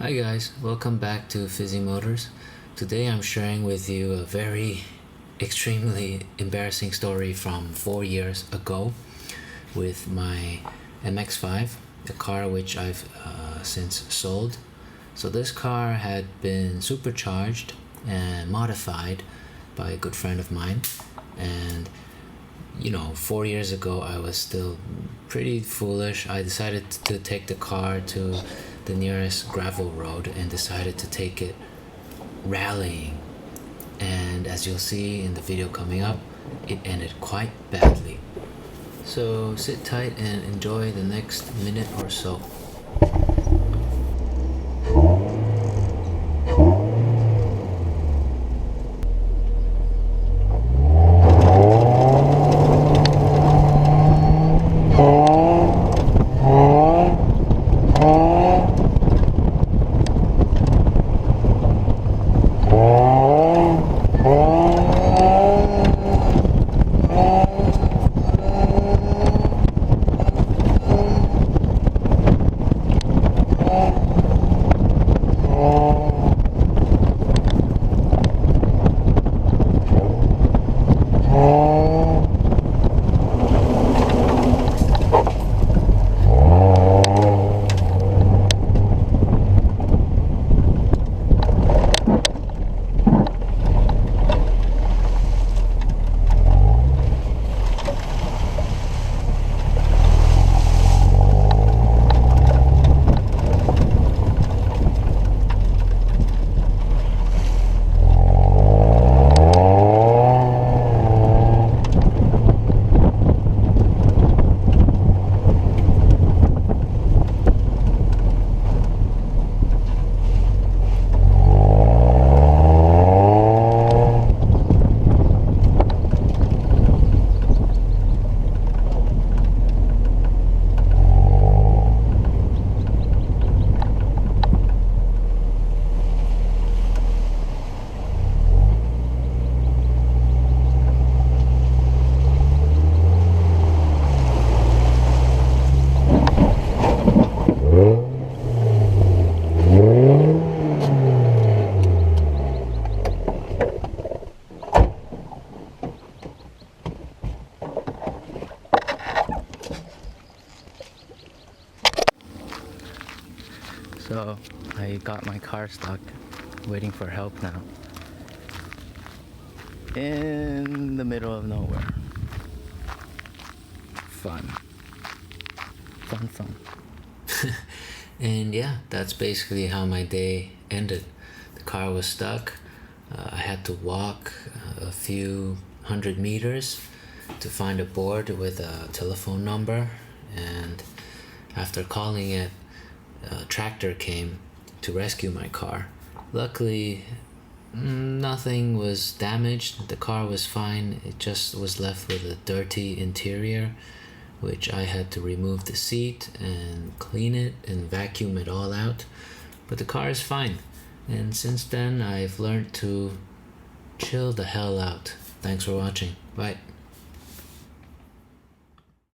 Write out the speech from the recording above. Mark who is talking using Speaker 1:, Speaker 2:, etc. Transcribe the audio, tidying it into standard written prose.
Speaker 1: Hi guys, welcome back to Fizzy Motors. Today I'm sharing with you a very extremely embarrassing story from 4 years ago with my MX-5, the car which I've since sold. So this car had been supercharged and modified by a good friend of mine, and 4 years ago I was still pretty foolish. I decided to take the car to the nearest gravel road and decided to take it rallying, and as you'll see in the video coming up, it ended quite badly. So sit tight and enjoy the next minute or so. So I got my car stuck, waiting for help now, in the middle of nowhere. Fun. And yeah, that's basically how my day ended. The car was stuck. I had to walk a few hundred meters to find a board with a telephone number, and after calling it, a tractor came to rescue my car. Luckily, nothing was damaged. The car was fine. It just was left with a dirty interior, which I had to remove the seat and clean it and vacuum it all out. But the car is fine. And since then, I've learned to chill the hell out. Thanks for watching. Bye.